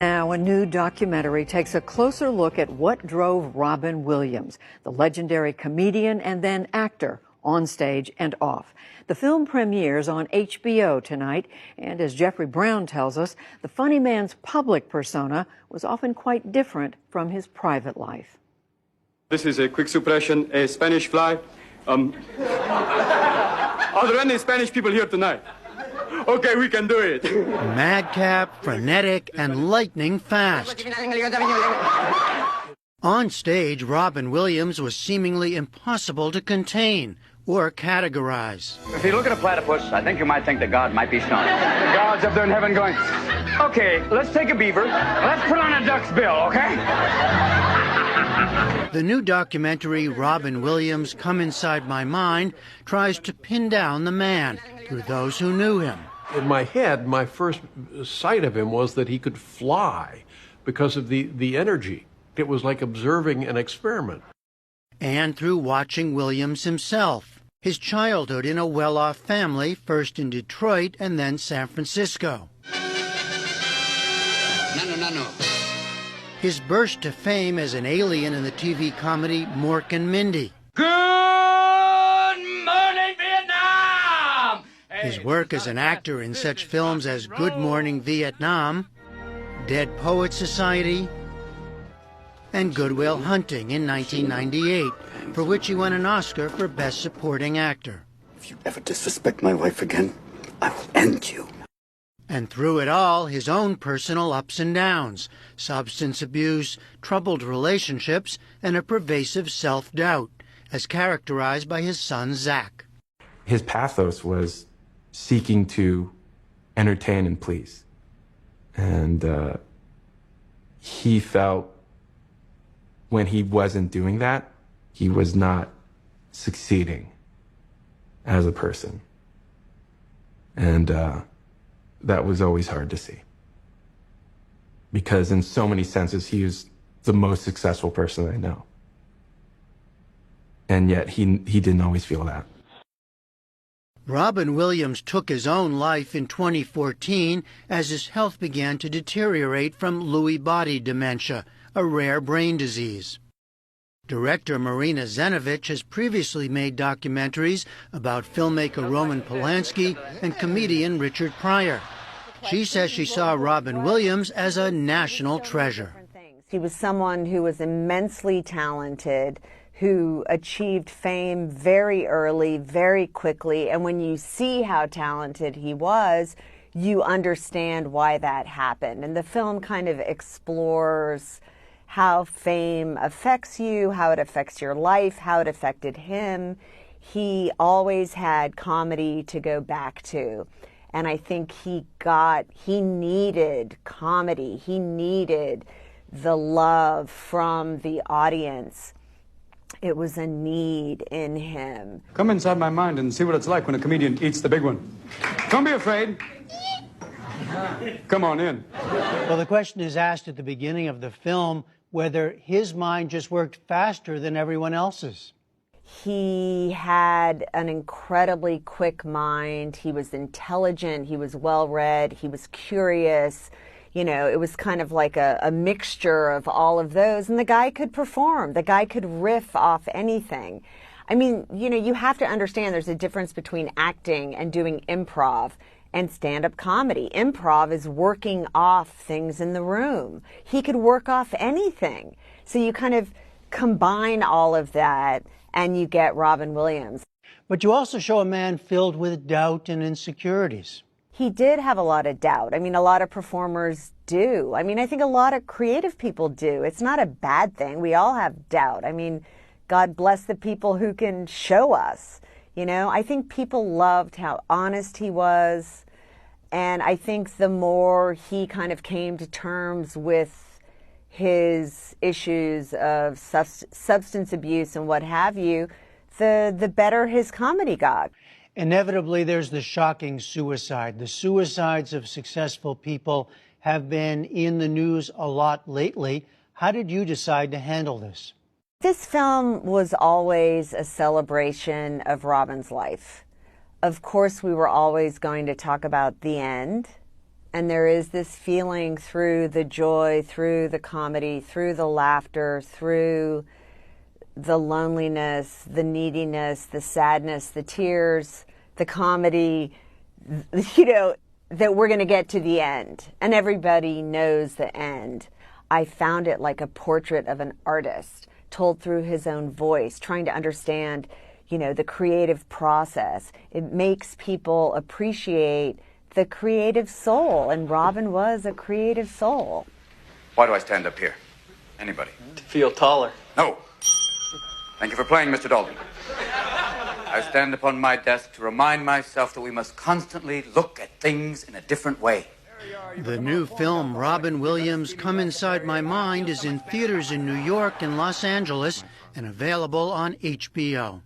Now, a new documentary takes a closer look at what drove Robin Williams, the legendary comedian and then actor, on stage and off. The film premieres on HBO tonight, and as Jeffrey Brown tells us, the funny man's public persona was often quite different from his private life. This is a quick suppression, a Spanish fly. Are there any Spanish people here tonight? Okay, we can do it. Madcap, frenetic, and lightning fast. On stage, Robin Williams was seemingly impossible to contain or categorize. If you look at a platypus, I think you might think that God might be stoned. God's up there in heaven going, okay, let's take a beaver. Let's put on a duck's bill, okay? The new documentary, Robin Williams, Come Inside My Mind, tries to pin down the man through those who knew him. In my head, my first sight of him was that he could fly because of the energy. It was like observing an experiment. And through watching Williams himself, his childhood in a well-off family, first in Detroit and then San Francisco. No. His burst to fame as an alien in the TV comedy Mork and Mindy. Good morning, Vietnam! His work as an actor in such films as Good Morning Vietnam, Dead Poets Society, and Good Will Hunting in 1998, for which he won an Oscar for Best Supporting Actor. If you ever disrespect my wife again, I will end you. And through it all, his own personal ups and downs, substance abuse, troubled relationships, and a pervasive self-doubt, as characterized by his son, Zach. His pathos was seeking to entertain and please. And he felt when he wasn't doing that, he was not succeeding as a person. And that was always hard to see. Because in so many senses, he was the most successful person I know. And yet he didn't always feel that. Robin Williams took his own life in 2014 as his health began to deteriorate from Lewy body dementia, a rare brain disease. Director Marina Zenovich has previously made documentaries about filmmaker Roman Polanski and comedian Richard Pryor. She says she saw Robin Williams as a national treasure. He was someone who was immensely talented, who achieved fame very early, very quickly, and when you see how talented he was, you understand why that happened. And the film kind of explores how fame affects you, how it affects your life, how it affected him. He always had comedy to go back to. And I think he needed comedy. He needed the love from the audience. It was a need in him. Come inside my mind and see what it's like when a comedian eats the big one. Don't be afraid. Come on in. Well, the question is asked at the beginning of the film whether his mind just worked faster than everyone else's. He had an incredibly quick mind. He was intelligent. He was well-read. He was curious. You know, it was kind of like a mixture of all of those. And the guy could perform. The guy could riff off anything. I mean, you know, you have to understand there's a difference between acting and doing improv and stand-up comedy. Improv is working off things in the room. He could work off anything. So you kind of combine all of that and you get Robin Williams. But you also show a man filled with doubt and insecurities. He did have a lot of doubt. I mean, a lot of performers do. I mean, I think a lot of creative people do. It's not a bad thing. We all have doubt. I mean, God bless the people who can show us. You know, I think people loved how honest he was. And I think the more he kind of came to terms with his issues of substance abuse and what have you, the better his comedy got. Inevitably, there's the shocking suicide. The suicides of successful people have been in the news a lot lately. How did you decide to handle this? This film was always a celebration of Robin's life. Of course, we were always going to talk about the end, And there is this feeling through the joy, through the comedy, through the laughter, through the loneliness, the neediness, the sadness, the tears, the comedy, you know, that we're going to get to the end. And everybody knows the end. I found it like a portrait of an artist told through his own voice, trying to understand, you know, the creative process. It makes people appreciate the creative soul, and Robin was a creative soul. Why do I stand up here? Anybody? To feel taller. No. Thank you for playing, Mr. Dalton. I stand upon my desk to remind myself that we must constantly look at things in a different way. The new film, Robin Williams' Come Inside My Mind, is in theaters in New York and Los Angeles and available on HBO.